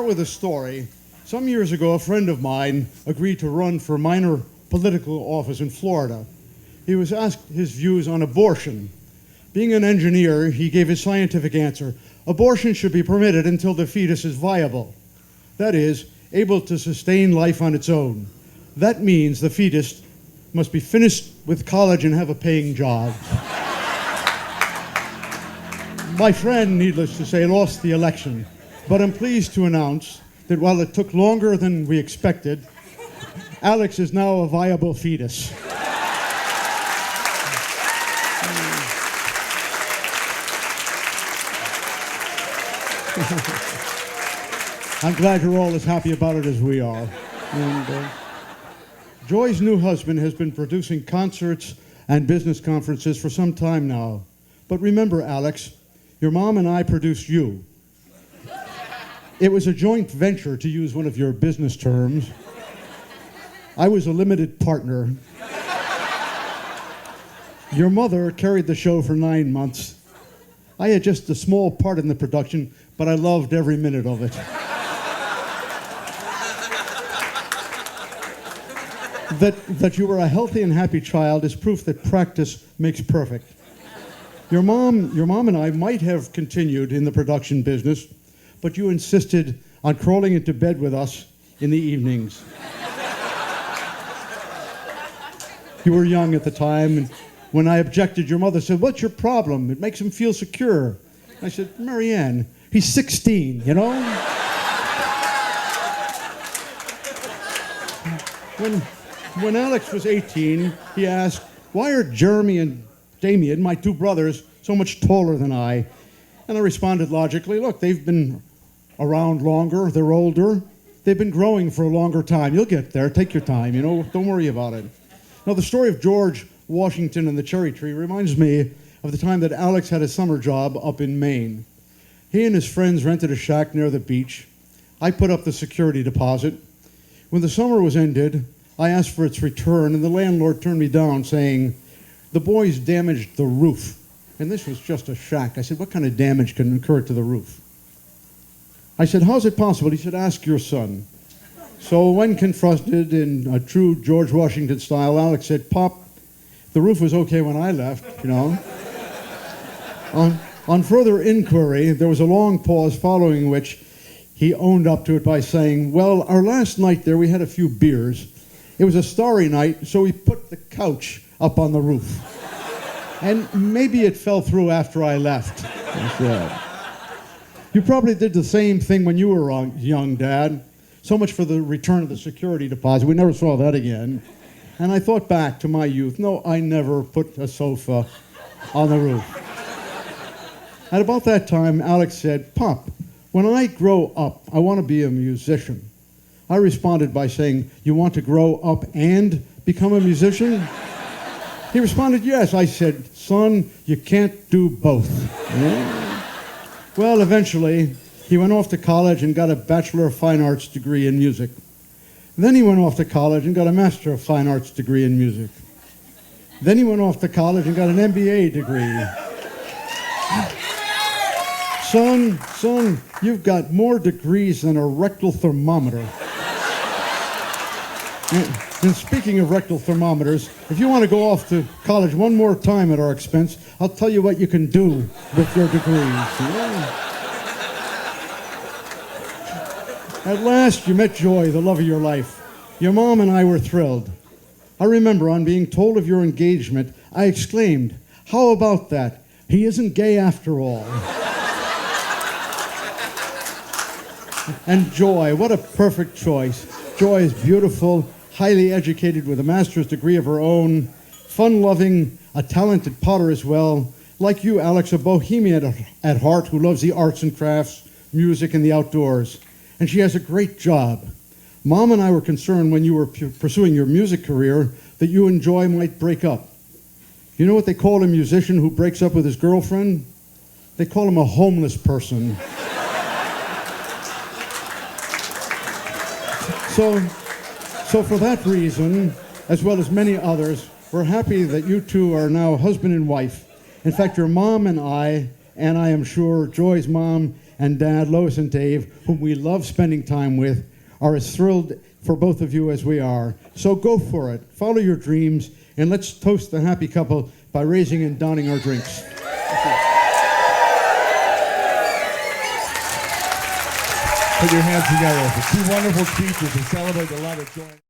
start with a story. Some years ago, a friend of mine agreed to run for minor political office in Florida. He was asked his views on abortion. Being an engineer, he gave his scientific answer: abortion should be permitted until the fetus is viable. That is, able to sustain life on its own. That means the fetus must be finished with college and have a paying job. My friend, needless to say, lost the election, but I'm pleased to announce that while it took longer than we expected, Alex is now a viable fetus. I'm glad you're all as happy about it as we are. And Joy's new husband has been producing concerts and business conferences for some time now. But remember, Alex, your mom and I produced you. It was a joint venture, to use one of your business terms. I was a limited partner. Your mother carried the show for 9 months. I had just a small part in the production, but I loved every minute of it. That you were a healthy and happy child is proof that practice makes perfect. Your mom and I might have continued in the production business, but you insisted on crawling into bed with us in the evenings. You were young at the time, and when I objected, your mother said, "What's your problem? It makes him feel secure." I said, "Marianne, he's 16, you know?" When Alex was 18, he asked, "Why are Jeremy and Damien, my two brothers, so much taller than I?" And I responded logically, "Look, they've been around longer, they're older, they've been growing for a longer time. You'll get there, take your time, you know, don't worry about it." Now, the story of George Washington and the cherry tree reminds me of the time that Alex had a summer job up in Maine. He and his friends rented a shack near the beach. I put up the security deposit. When the summer was ended, I asked for its return, and the landlord turned me down, saying, "The boys damaged the roof." And this was just a shack. I said, "What kind of damage can occur to the roof?" I said, "How's it possible?" He said, "Ask your son." So when confronted in a true George Washington style, Alex said, "Pop, the roof was okay when I left, you know." On further inquiry, there was a long pause, following which he owned up to it by saying, "Well, our last night there we had a few beers. It was a starry night, so we put the couch up on the roof. And maybe it fell through after I left." I said, "You probably did the same thing when you were young, Dad. So much for the return of the security deposit. We never saw that again." And I thought back to my youth. No, I never put a sofa on the roof. At about that time, Alex said, "Pop, when I grow up, I want to be a musician." I responded by saying, "You want to grow up and become a musician?" He responded, "Yes." I said, "Son, you can't do both." Yeah. Well, eventually, he went off to college and got a Bachelor of Fine Arts degree in music. Then he went off to college and got a Master of Fine Arts degree in music. Then he went off to college and got an MBA degree. Son, you've got more degrees than a rectal thermometer. And speaking of rectal thermometers, if you want to go off to college one more time at our expense, I'll tell you what you can do with your degrees. Yeah. At last, you met Joy, the love of your life. Your mom and I were thrilled. I remember on being told of your engagement, I exclaimed, "How about that? He isn't gay after all." And Joy, what a perfect choice. Joy is beautiful, highly educated with a master's degree of her own, fun-loving, a talented potter as well. Like you, Alex, a bohemian at heart who loves the arts and crafts, music, and the outdoors. And she has a great job. Mom and I were concerned when you were pursuing your music career that you and Joy might break up. You know what they call a musician who breaks up with his girlfriend? They call him a homeless person. So for that reason, as well as many others, we're happy that you two are now husband and wife. In fact, your mom and I am sure Joy's mom and Dad, Lois and Dave, whom we love spending time with, are as thrilled for both of you as we are. So go for it. Follow your dreams, and let's toast the happy couple by raising and downing our drinks. Put your hands together for two wonderful speeches and celebrate the love of joy.